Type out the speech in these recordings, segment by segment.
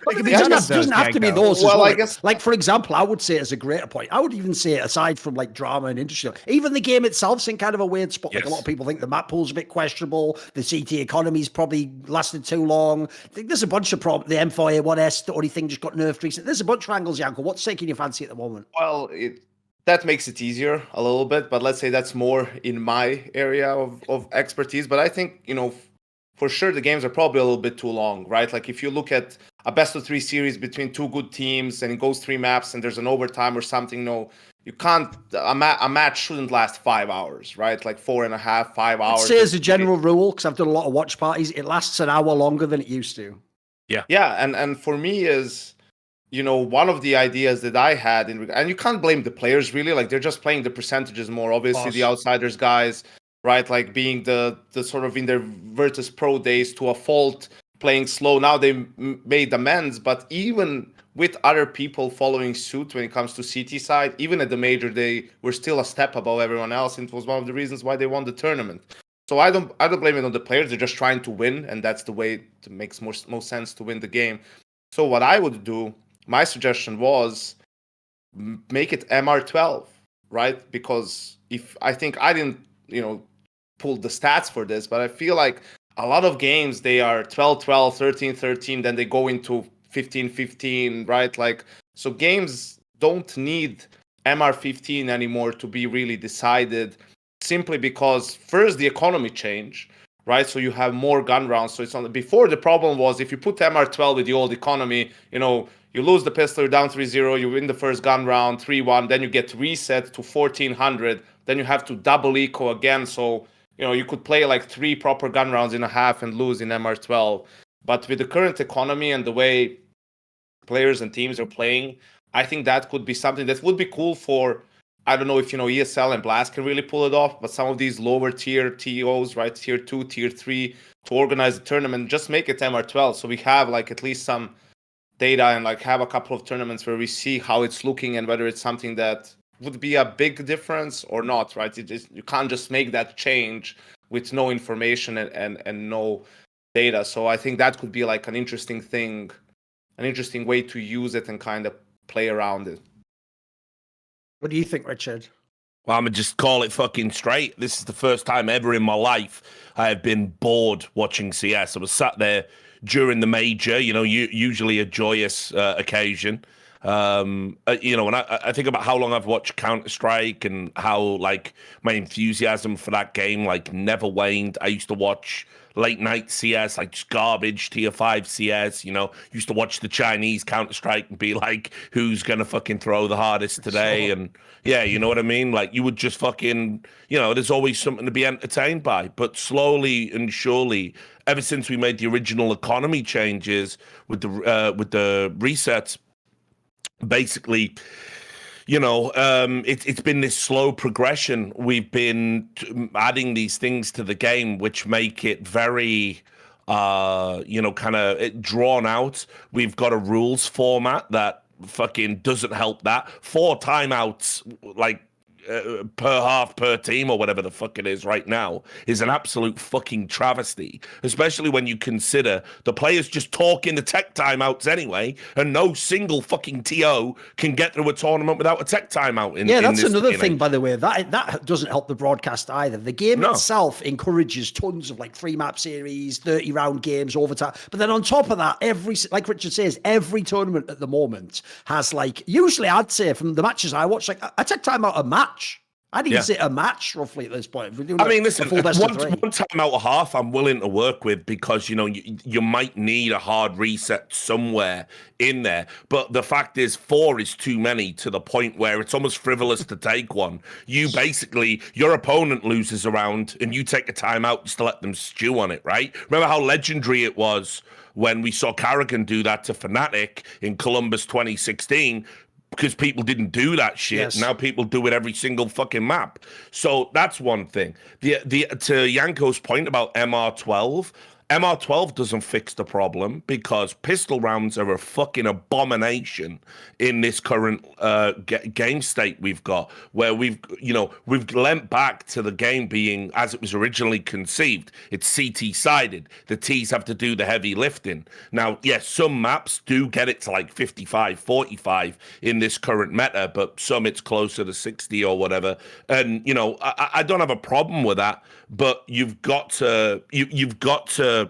It doesn't have to be those as Well, well. I guess, like, for example, I would say as a greater point, I would even say aside from like drama and industry, even the game itself's in kind of a weird spot. Like a lot of people think the map pool's a bit questionable. The CT economy's probably lasted too long. I think there's a bunch of problems. The M4A1S, the only thing just got nerfed recently. There's a bunch of angles, Janko. What's taking your fancy at the moment? Well, that makes it easier a little bit, but let's say that's more in my area of expertise. But I think, for sure the games are probably a little bit too long, right? Like if you look at a best of 3 series between 2 good teams and it goes 3 maps and there's an overtime or something, no, you can't, a match shouldn't last 5 hours, right? Like 4.5, 5 hours. I'd say as a general rule, because I've done a lot of watch parties, it lasts an hour longer than it used to. Yeah, and for me is, one of the ideas that I had, and you can't blame the players really, like they're just playing the percentages more. Obviously, the outsiders guys, right? Like being the sort of in their Virtus Pro days to a fault, playing slow. Now they made amends, but even with other people following suit when it comes to CT side, even at the major, they were still a step above everyone else, and it was one of the reasons why they won the tournament. So I don't blame it on the players. They're just trying to win, and that's the way it makes most sense to win the game. So what I would do, my suggestion was make it MR12, right? Because I think I didn't, pull the stats for this, but I feel like a lot of games, they are 12-12, 13-13, then they go into 15-15, right? Like, so games don't need MR15 anymore to be really decided, simply because first the economy changed, right? So you have more gun rounds. So it's on. Before, the problem was if you put MR12 with the old economy, you lose the pistol, you're down 3-0, you win the first gun round 3-1, then you get reset to 1400, then you have to double eco again. So you could play like 3 proper gun rounds in a half and lose in MR12. But with the current economy and the way players and teams are playing, I think that could be something that would be cool for, I don't know if ESL and Blast can really pull it off, but some of these lower tier TOs, right, tier 2, tier 3, to organize the tournament, just make it MR12, so we have like at least some data and like have a couple of tournaments where we see how it's looking and whether it's something that would be a big difference or not, right? You can't just make that change with no information and no data. So I think that could be like an interesting thing, an interesting way to use it and kind of play around it. What do you think, Richard? Well, I'm going to just call it fucking straight. This is the first time ever in my life I have been bored watching CS. I was sat there during the major, usually a joyous occasion. And I think about how long I've watched Counter-Strike and how, like, my enthusiasm for that game, like, never waned. I used to watch late night CS, like just garbage, tier 5 CS, used to watch the Chinese Counter-Strike and be like, who's going to fucking throw the hardest today? And yeah, you know what I mean? Like, you would just fucking, there's always something to be entertained by. But slowly and surely, ever since we made the original economy changes with the resets, basically, it's been this slow progression. We've been adding these things to the game, which make it very, kind of drawn out. We've got a rules format that fucking doesn't help that. 4 timeouts, like, per half per team or whatever the fuck it is right now is an absolute fucking travesty, especially when you consider the players just talk in the tech timeouts anyway, and no single fucking TO can get through a tournament without a tech timeout. That's another thing, by the way, that doesn't help the broadcast either. The game itself encourages tons of like 3 map series, 30 round games, overtime, but then on top of that, like Richard says, every tournament at the moment has, like, usually I'd say from the matches I watch, like a tech timeout a match. I'd even say a match roughly at this point. I mean, listen, one time out of half, I'm willing to work with, because you might need a hard reset somewhere in there. But the fact is, 4 is too many, to the point where it's almost frivolous to take one. Your opponent loses a round, and you take a timeout just to let them stew on it, right? Remember how legendary it was when we saw Carrigan do that to Fnatic in Columbus 2016? Because people didn't do that shit. Yes. Now people do it every single fucking map. So that's one thing. To Yanko's point about MR12, MR12 doesn't fix the problem because pistol rounds are a fucking abomination in this current game state we've got, where we've lent back to the game being as it was originally conceived. It's CT sided. The T's have to do the heavy lifting. Now, yes, some maps do get it to like 55, 45 in this current meta, but some it's closer to 60 or whatever. And I don't have a problem with that, but you've got to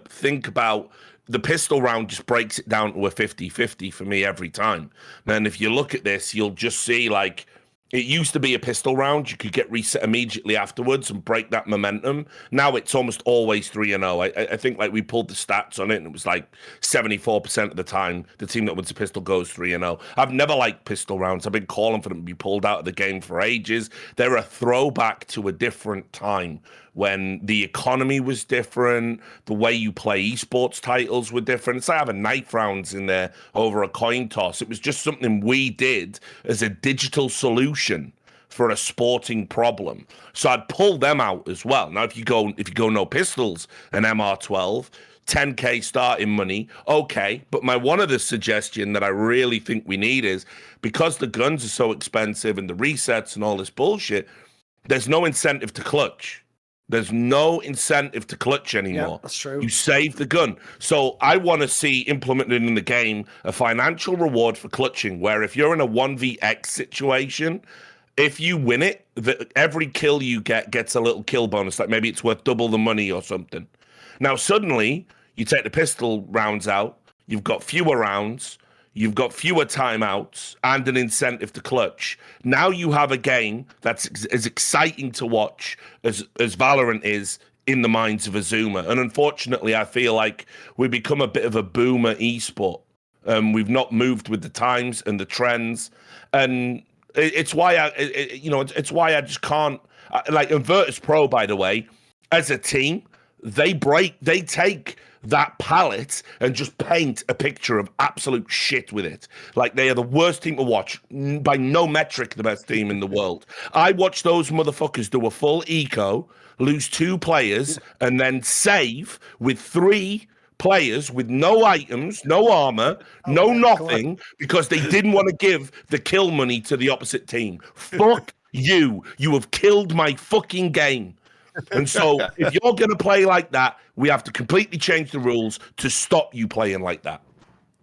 think about the pistol round just breaks it down to a 50-50 for me every time. And if you look at this, you'll just see like it used to be a pistol round. You could get reset immediately afterwards and break that momentum. Now it's almost always 3-0. I think like we pulled the stats on it and it was like 74% of the time the team that wins the pistol goes 3-0. I've never liked pistol rounds. I've been calling for them to be pulled out of the game for ages. They're a throwback to a different time when the economy was different, the way you play esports titles were different. It's like having knife rounds in there over a coin toss. It was just something we did as a digital solution for a sporting problem. So I'd pull them out as well. Now, if you go no pistols and MR12, 10K starting money, okay. But my one other suggestion that I really think we need is, because the guns are so expensive and the resets and all this bullshit, there's no incentive to clutch. There's no incentive to clutch anymore. Yeah, that's true. You save the gun. So I want to see implemented in the game a financial reward for clutching, where if you're in a 1vx situation, if you win it, every kill you get gets a little kill bonus. Like maybe it's worth double the money or something. Now, suddenly, you take the pistol rounds out, you've got fewer rounds, you've got fewer timeouts, and an incentive to clutch. Now you have a game that's as exciting to watch as Valorant is in the minds of a Zoomer. And unfortunately, I feel like we've become a bit of a boomer esport. We've not moved with the times and the trends. And it's why I just can't, like Invertus Pro, by the way, as a team, they take that palette and just paint a picture of absolute shit with it. Like, they are the worst team to watch, by no metric the best team in the world. I watch those motherfuckers do a full eco, lose 2 players, and then save with 3 players with no items, no armor, no nothing, because they didn't want to give the kill money to the opposite team. Fuck you. You have killed my fucking game. And so if you're going to play like that, we have to completely change the rules to stop you playing like that.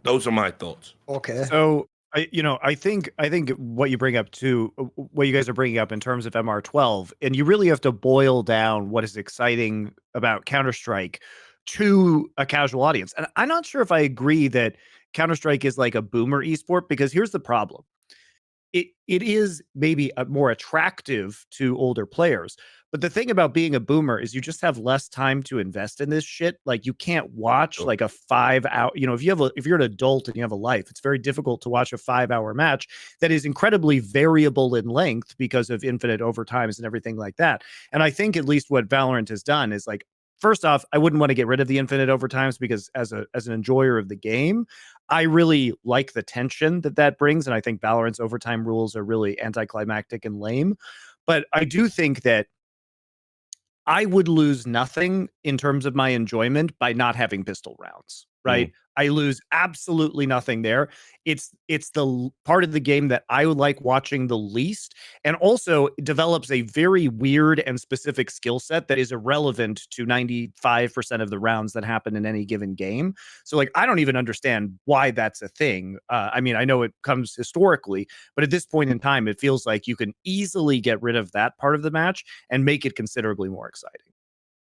Those are my thoughts. Okay. So I think what you bring up too, what you guys are bringing up in terms of MR12, and you really have to boil down what is exciting about Counter-Strike to a casual audience. And I'm not sure if I agree that Counter-Strike is like a boomer esport, because here's the problem. It is maybe more attractive to older players. But the thing about being a boomer is you just have less time to invest in this shit. Like, you can't watch like a 5-hour, if you're an adult and you have a life, it's very difficult to watch a 5-hour match that is incredibly variable in length because of infinite overtimes and everything like that. And I think at least what Valorant has done is, like, first off, I wouldn't want to get rid of the infinite overtimes, because as an enjoyer of the game, I really like the tension that brings. And I think Valorant's overtime rules are really anticlimactic and lame. But I do think that I would lose nothing in terms of my enjoyment by not having pistol rounds, right? I lose absolutely nothing there. It's the part of the game that I would like watching the least, and also develops a very weird and specific skill set that is irrelevant to 95% of the rounds that happen in any given game. So, like, I don't even understand why that's a thing. I mean, I know it comes historically, but at this point in time, it feels like you can easily get rid of that part of the match and make it considerably more exciting.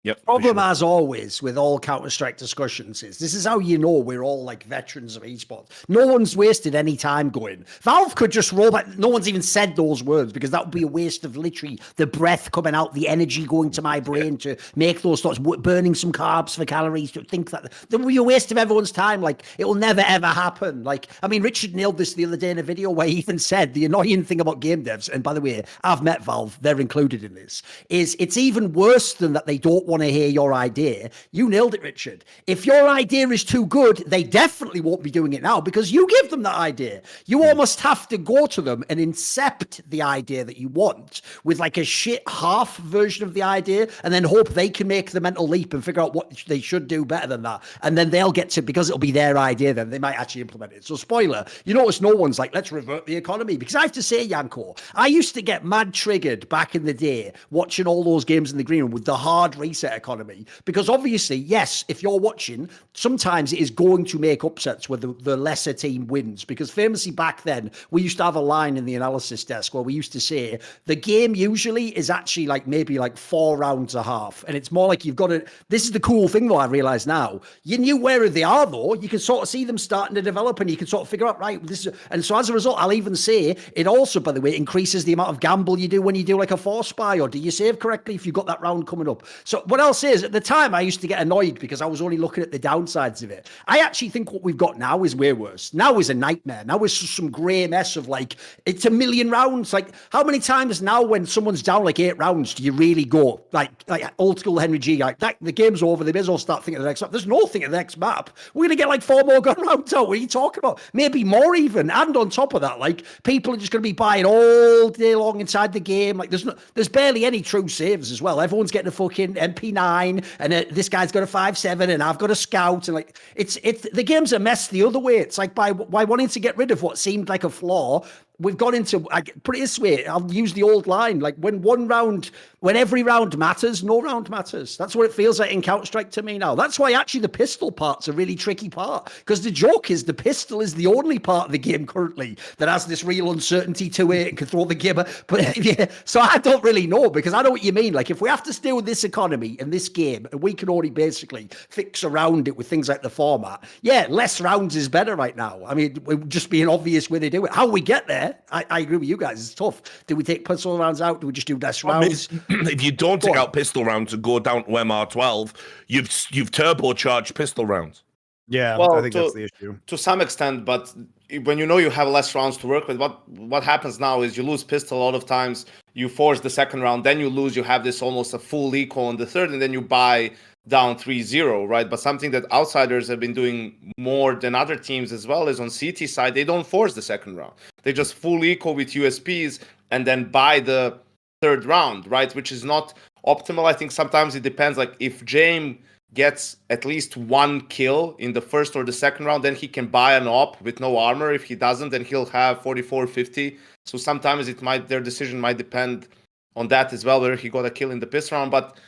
Yep. Problem, as always, with all Counter-Strike discussions is this is how you know we're all like veterans of esports. No one's wasted any time going, Valve could just roll back. No one's even said those words, because that would be a waste of literally the breath coming out, the energy going to my brain to make those thoughts, burning some carbs for calories, to think that would be a waste of everyone's time. Like, it will never, ever happen. Like, I mean, Richard nailed this the other day in a video where he even said the annoying thing about game devs, and by the way, I've met Valve, they're included in this, is it's even worse than that they don't want want to hear your idea. You nailed it, Richard. If your idea is too good, they definitely won't be doing it now because you give them that idea. You almost have to go to them and incept the idea that you want with like a shit half version of the idea and then hope they can make the mental leap and figure out what they should do better than that. And then they'll get to, because it'll be their idea, then they might actually implement it. So spoiler, you notice no one's like, let's revert the economy. Because I have to say, Yanko, I used to get mad triggered back in the day watching all those games in the green room with the hard reset economy. Because obviously, yes, if you're watching, sometimes it is going to make upsets where the lesser team wins. Because famously back then, we used to have a line in the analysis desk where we used to say, the game usually is actually like maybe like 4 rounds a half. And it's more like you've got to, this is the cool thing though, I realize now. You knew where they are though. You can sort of see them starting to develop and you can sort of figure out, right, this is, and so as a result, I'll even say it also, by the way, increases the amount of gamble you do when you do like a force buy, or do you save correctly if you've got that round coming up. So what I'll say is at the time I used to get annoyed because I was only looking at the downsides of it. I actually think what we've got now is way worse. Now is a nightmare. Now is some grey mess of like, it's a million rounds. Like how many times now when someone's down like 8 rounds do you really go like old school Henry G, like that, the game's over, they may as well start thinking of the next map. There's no thing of the next map. We're going to get like 4 more gun rounds out. What are you talking about? Maybe more even. And on top of that, like people are just going to be buying all day long inside the game. Like there's barely any true saves as well. Everyone's getting a fucking MP9 and this guy's got a 5.7 and I've got a scout, and like it's the game's a mess the other way. It's like by wanting to get rid of what seemed like a flaw, we've gone into, put it this way, I'll use the old line, like when every round matters, no round matters. That's what it feels like in Counter-Strike to me now. That's why actually the pistol part's a really tricky part, because the joke is the pistol is the only part of the game currently that has this real uncertainty to it and can throw the game. But yeah, so I don't really know, because I know what you mean. Like if we have to stay with this economy in this game and we can only basically fix around it with things like the format, yeah, less rounds is better right now. I mean, we're just being obvious where they do it. How we get there, I agree with you guys. It's tough. Do we take pistol rounds out? Do we just do less rounds? If you don't take out pistol rounds and go down to MR12, you've turbocharged pistol rounds. Yeah, well, I think that's the issue. To some extent, but when you know you have less rounds to work with, what happens now is you lose pistol a lot of times, you force the second round, then you lose, you have this almost a full eco on the third, and then you buy down 3-0, right? But something that outsiders have been doing more than other teams as well is on CT side, they don't force the second round. They just full eco with USPs and then buy the third round, right? Which is not optimal. I think sometimes it depends. Like if James gets at least 1 kill in the first or the second round, then he can buy an op with no armor. If he doesn't, then he'll have 44, 50. So sometimes their decision might depend on that as well, whether he got a kill in the piss round. But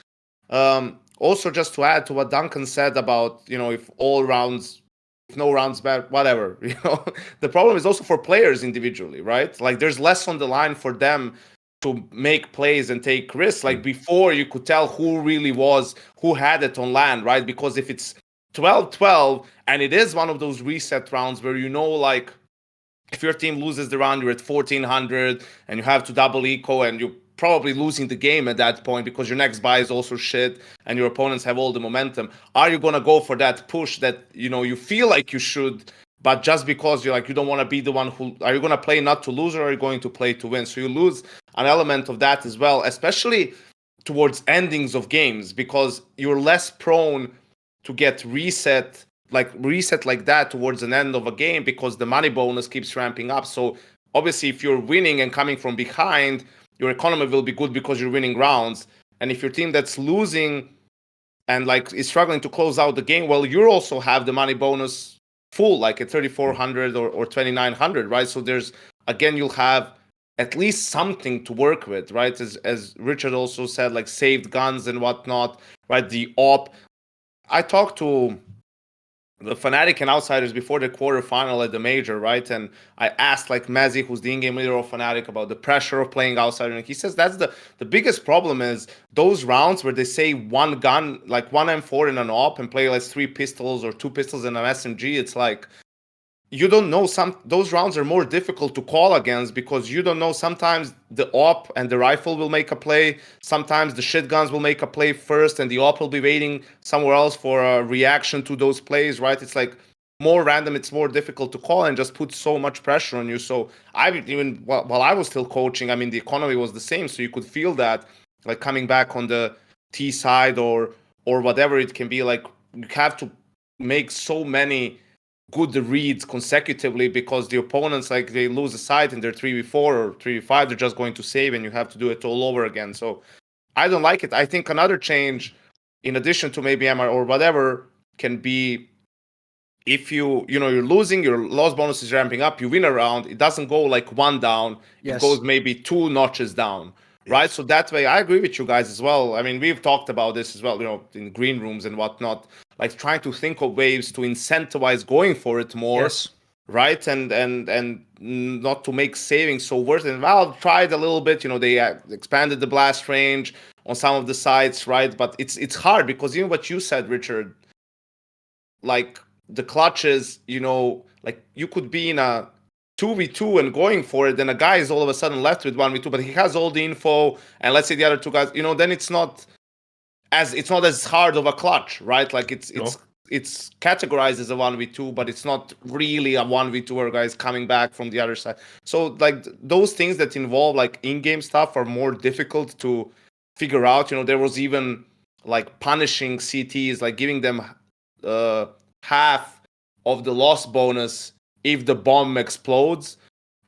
also, just to add to what Duncan said about, if no rounds bad, whatever, the problem is also for players individually, right? Like there's less on the line for them to make plays and take risks. Like before, you could tell who had it on land, right? Because if it's 12-12 and it is one of those reset rounds where like if your team loses the round, you're at 1400 and you have to double eco and you probably losing the game at that point because your next buy is also shit and your opponents have all the momentum. Are you going to go for that push that, you feel like you should, but just because you don't want to be the one are you going to play not to lose or are you going to play to win? So you lose an element of that as well, especially towards endings of games, because you're less prone to get reset like that towards an end of a game because the money bonus keeps ramping up. So obviously if you're winning and coming from behind, your economy will be good because you're winning rounds. And if your team that's losing and is struggling to close out the game, well, you also have the money bonus full, like at 3,400 or 2,900, right? So you'll have at least something to work with, right? As Richard also said, saved guns and whatnot, right? The op. I talked to the Fnatic and Outsiders before the quarterfinal at the major, right? And I asked Mazzy, who's the in-game leader of Fnatic, about the pressure of playing Outsider, and he says that's the biggest problem is those rounds where they say one gun, like one M4 in an op and play 3 pistols or 2 pistols in an SMG. It's you don't know, those rounds are more difficult to call against because you don't know, sometimes the op and the rifle will make a play, sometimes the shit guns will make a play first and the op will be waiting somewhere else for a reaction to those plays, right? It's more random, it's more difficult to call and just put so much pressure on you. So while I was still coaching, the economy was the same, so you could feel that coming back on the T side or whatever it can be. Like you have to make so many good reads consecutively because the opponents, like, they lose a side and they're 3v4 or 3v5, they're just going to save and you have to do it all over again. So I don't like it. I think another change, in addition to maybe MR or whatever, can be if you're losing, your loss bonus is ramping up, you win a round, it doesn't go like one down, it goes maybe 2 notches down. Right, so that way, I agree with you guys as well. I mean, we've talked about this as well, in green rooms and whatnot, like trying to think of ways to incentivize going for it more, right, and not to make saving so worse. And Valve tried a little bit, they expanded the blast range on some of the sites, right? But it's hard because even what you said, Richard, like the clutches, like you could be in a 2v2 and going for it, then a guy is all of a sudden left with 1v2, but he has all the info, and let's say the other 2 guys, then it's not as hard of a clutch, right? Like it's categorized as a 1v2, but it's not really a 1v2 where guys coming back from the other side. So like those things that involve like in-game stuff are more difficult to figure out. There was even like punishing CTs, like giving them half of the loss bonus if the bomb explodes.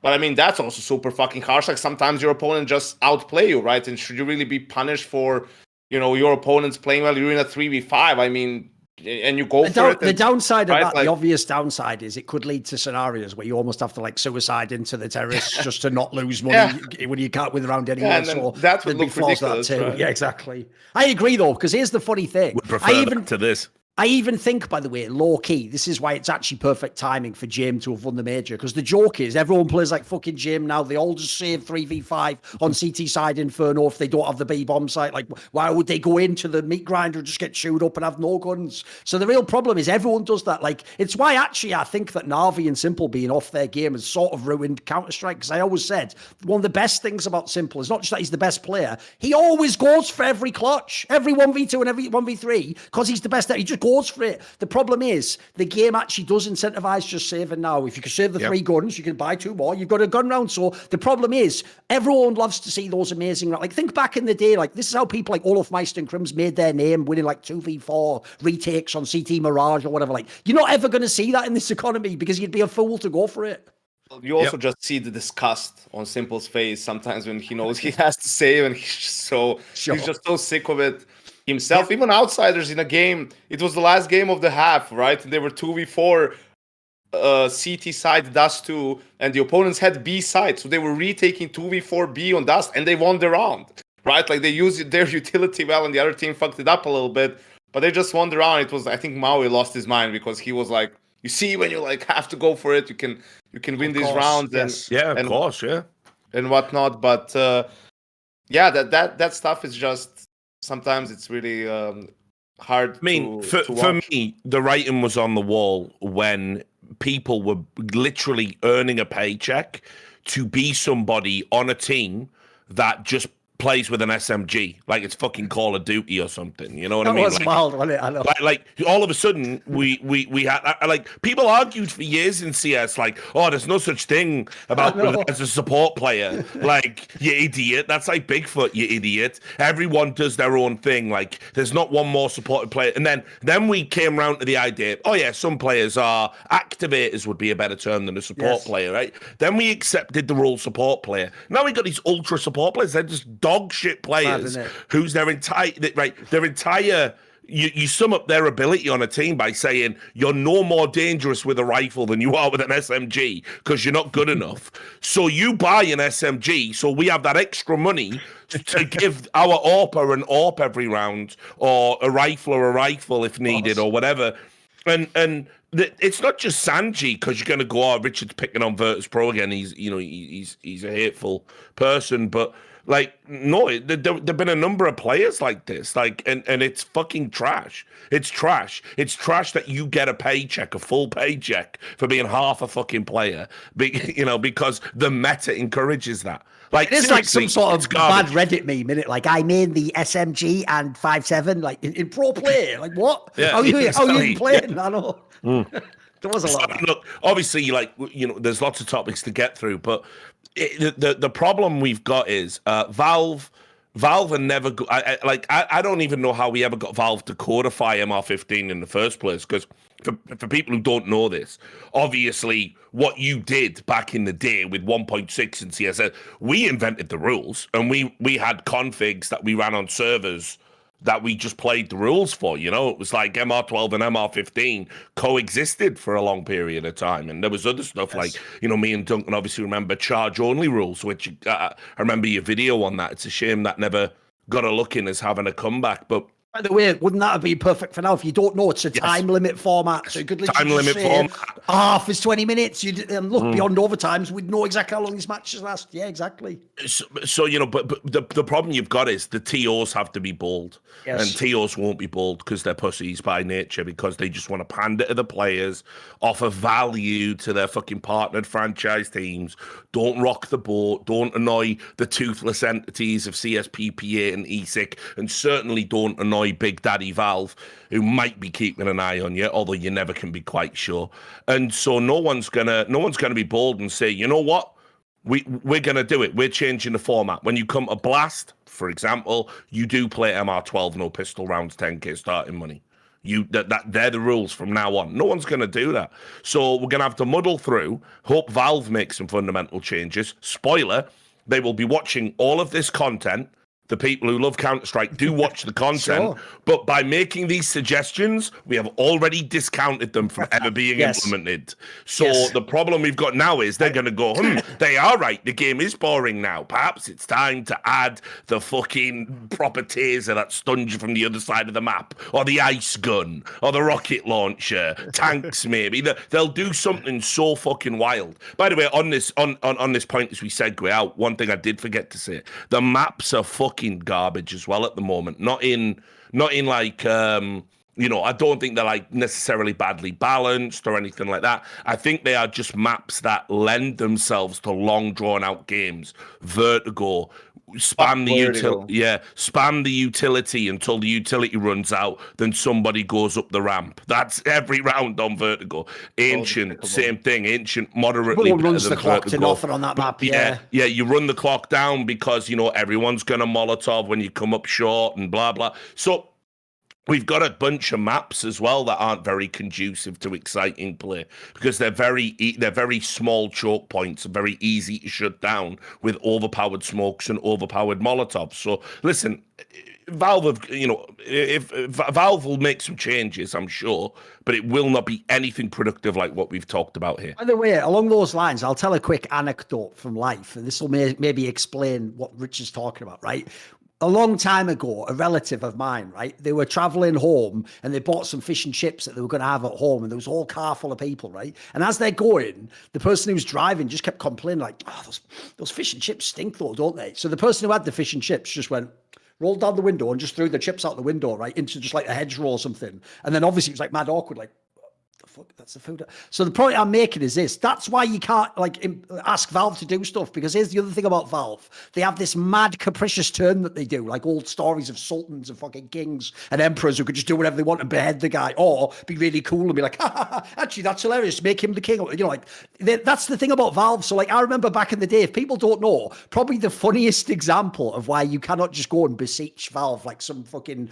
But I mean, that's also super fucking harsh. Like sometimes your opponent just outplay you, right? And should you really be punished for, your opponent's playing well? You're in a 3v5. I mean, and you go for it. The downside of that, the obvious downside is it could lead to scenarios where you almost have to like suicide into the terrorists just to not lose money when you can't win the round anyway. So that would look ridiculous. Right? Yeah, exactly. I agree though, because here's the funny thing. Would prefer that to this. I even think, by the way, low key, this is why it's actually perfect timing for Jim to have won the major. Because the joke is, everyone plays like fucking Jim now. They all just save 3v5 on CT side Inferno if they don't have the B bomb site. Like, why would they go into the meat grinder and just get chewed up and have no guns? So the real problem is everyone does that. Like, it's why actually I think that Na'Vi and Simple being off their game has sort of ruined Counter-Strike. Because I always said one of the best things about Simple is not just that he's the best player. He always goes for every clutch, every 1v2 and every 1v3, because he's the best. He just goes for it. The problem is the game actually does incentivize just saving now. If you can save the 3 guns, you can buy 2 more. You've got a gun round. So the problem is everyone loves to see those amazing, like think back in the day, like this is how people like Olaf Meister and Crims made their name, winning like 2v4 retakes on CT Mirage or whatever. Like you're not ever going to see that in this economy because you'd be a fool to go for it. You also just see the disgust on Simple's face sometimes when he knows he has to save, and he's just so sick of it himself. Even outsiders in a game, it was the last game of the half, right? And they were 2v4 CT side Dust 2, and the opponents had B side, so they were retaking 2v4 B on Dust, and they won the round, right? Like they used their utility well, and the other team fucked it up a little bit, but they just won the round. It was, I think Maui lost his mind because he was like, you see, when you like have to go for it, you can win these rounds, and whatnot. But that stuff is just sometimes it's really hard. I mean, for me, the writing was on the wall when people were literally earning a paycheck to be somebody on a team that just plays with an SMG, like it's fucking Call of Duty or something. You know what I mean? That was wild, wasn't it? I know. Like all of a sudden, we had like people argued for years in CS, like, oh, there's no such thing about as a support player. Like, you idiot. That's like Bigfoot, you idiot. Everyone does their own thing. Like, there's not one more supported player. And then we came around to the idea, oh yeah, some players are activators would be a better term than a support player, right? Then we accepted the role support player. Now we got these ultra support players. They're just dog shit players whose their entire you sum up their ability on a team by saying you're no more dangerous with a rifle than you are with an SMG because you're not good enough. So you buy an SMG, so we have that extra money to give our AWP an AWP every round, or a rifle if needed, or whatever. And it's not just Sanji, because you're going to go, oh, Richard's picking on Virtus Pro again. He's a hateful person, but like, no, there've been a number of players like this, like, and it's fucking trash. It's trash. It's trash that you get a paycheck, a full paycheck for being half a fucking player, because the meta encourages that. Like, it's like some sort of bad Reddit meme, isn't it? Like, I made the SMG and 5.7, like in pro play. Like, what? Yeah, how are you playing? Yeah. I know. There was a lot. Look, obviously, like, there's lots of topics to get through, but the problem we've got is Valve Valve are never I don't even know how we ever got Valve to codify MR15 in the first place, because for people who don't know this, obviously what you did back in the day with 1.6 and CSS, we invented the rules, and we had configs that we ran on servers that we just played the rules for. You know, it was like MR12 and MR15 coexisted for a long period of time, and there was other stuff like, you know, me and Duncan obviously remember charge only rules, which I remember your video on that. It's a shame that never got a look in as having a comeback, but by the way, wouldn't that have been perfect for now? If you don't know, it's a time limit format. So you could literally format. Half is 20 minutes. And look, beyond overtimes, we'd know exactly how long these matches last. Yeah, exactly. So you know, but the problem you've got is the TOs have to be bold. Yes. And TOs won't be bold because they're pussies by nature, because they just want to pander to the players, offer value to their fucking partnered franchise teams, don't rock the boat, don't annoy the toothless entities of CSPPA and ESIC, and certainly don't annoy Big Daddy Valve, who might be keeping an eye on you, although you never can be quite sure. And so no one's gonna be bold and say, you know what, we're gonna do it. We're changing the format. When you come to Blast, for example, you do play MR12, no pistol rounds, 10k starting money. They're the rules from now on. No one's going to do that. So we're going to have to muddle through, hope Valve makes some fundamental changes. Spoiler, they will be watching all of this content. The people who love Counter-Strike do watch the content, but by making these suggestions, we have already discounted them from ever being implemented. So the problem we've got now is they're going to go, they are right, the game is boring now. Perhaps it's time to add the fucking proper taser that stuns you from the other side of the map, or the ice gun, or the rocket launcher, tanks maybe. They'll do something so fucking wild. By the way, on this point as we segue out, one thing I did forget to say, the maps are fucking garbage as well at the moment. Not in like you know, I don't think they're like necessarily badly balanced or anything like that. I think they are just maps that lend themselves to long drawn out games. Vertigo, spam the utility until the utility runs out, then somebody goes up the ramp. That's every round on Vertigo. Ancient, same thing. Ancient, moderately better runs than the clock Vertigo. to nothing on that map. Yeah, you run the clock down because, you know, everyone's gonna Molotov when you come up short and blah blah. So we've got a bunch of maps as well that aren't very conducive to exciting play, because they're very small choke points and very easy to shut down with overpowered smokes and overpowered Molotovs. So listen, Valve Valve will make some changes, I'm sure, but it will not be anything productive like what we've talked about here. By the way, along those lines, I'll tell a quick anecdote from life, and this will maybe explain what Rich is talking about, right? A long time ago, a relative of mine, right, they were traveling home and they bought some fish and chips that they were going to have at home, and there was a whole car full of people, right? And as they're going, the person who was driving just kept complaining like, oh, those fish and chips stink though, don't they? So the person who had the fish and chips just rolled down the window and just threw the chips out the window, right, into just like a hedgerow or something. And then obviously it was like mad awkward, like, fuck, that's the food. So the point I'm making is this: that's why you can't like ask Valve to do stuff, because here's the other thing about Valve: they have this mad capricious turn that they do, like old stories of sultans and fucking kings and emperors who could just do whatever they want and behead the guy, or be really cool and be like, actually that's hilarious, make him the king. You know, like that's the thing about Valve. So like I remember back in the day, if people don't know, probably the funniest example of why you cannot just go and beseech Valve like some fucking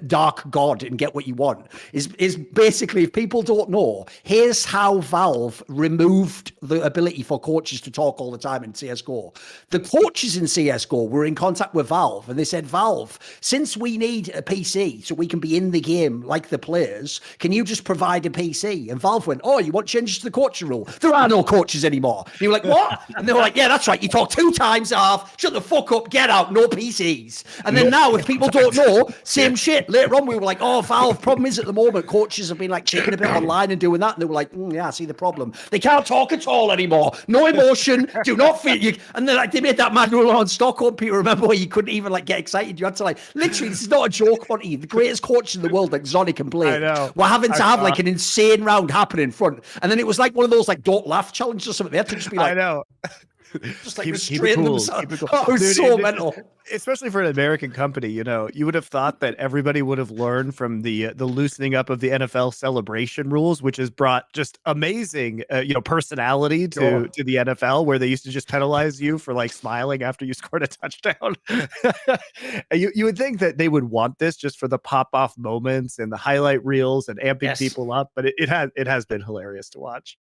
dark god and get what you want is basically, if people don't know, here's how Valve removed the ability for coaches to talk all the time in CSGO. The coaches in CSGO were in contact with Valve, and they said, Valve, since we need a PC so we can be in the game like the players, can you just provide a PC? And Valve went, oh, you want changes to the coaching rule? There are no coaches anymore. And you were like, what? And they were like, yeah, that's right. You talk 2 times half, shut the fuck up, get out, no PCs. And then now, if people don't know, same shit. Later on, we were like, oh, Valve, problem is at the moment, coaches have been like taking a bit online and doing that, and they were like, yeah, I see the problem. They can't talk at all anymore. No emotion. Do not feel you. And then like they made that mad rule on Stockholm, Peter. Remember where you couldn't even like get excited? You had to like literally. This is not a joke, Monte. The greatest coach in the world, like Zonic and Blade, were having to have like an insane round happen in front, and then it was like one of those like don't laugh challenges or something. They had to just be like, I know. Just like Keep it restrain cool, themselves. keep it cool. Oh, it was Dude, so mental. Especially for an American company, you know, you would have thought that everybody would have learned from the loosening up of the NFL celebration rules, which has brought just amazing, personality to the NFL, where they used to just penalize you for like smiling after you scored a touchdown. you would think that they would want this just for the pop off moments and the highlight reels and amping people up, but it has been hilarious to watch.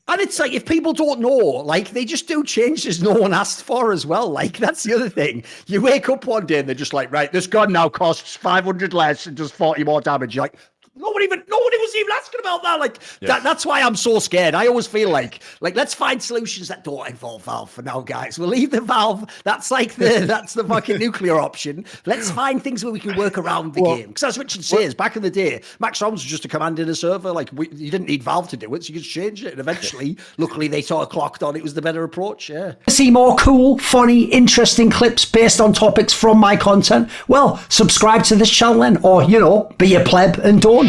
And it's like, if people don't know, like, they just do changes no one asked for as well. Like, that's the other thing. You wake up one day and they're just like, right, this gun now costs 500 less and does 40 more damage. You're like, nobody was even asking about that. Like, that's why I'm so scared. I always feel like let's find solutions that don't involve Valve for now, guys. We'll leave the Valve. That's like that's the fucking nuclear option. Let's find things where we can work around the game. Because as Richard says, back in the day, Max Rounds was just a command in a server. Like, you didn't need Valve to do it, so you could change it. And eventually, luckily, they sort of clocked on it was the better approach. Yeah. See more cool, funny, interesting clips based on topics from my content? Well, subscribe to this channel then, or, be a pleb and don't.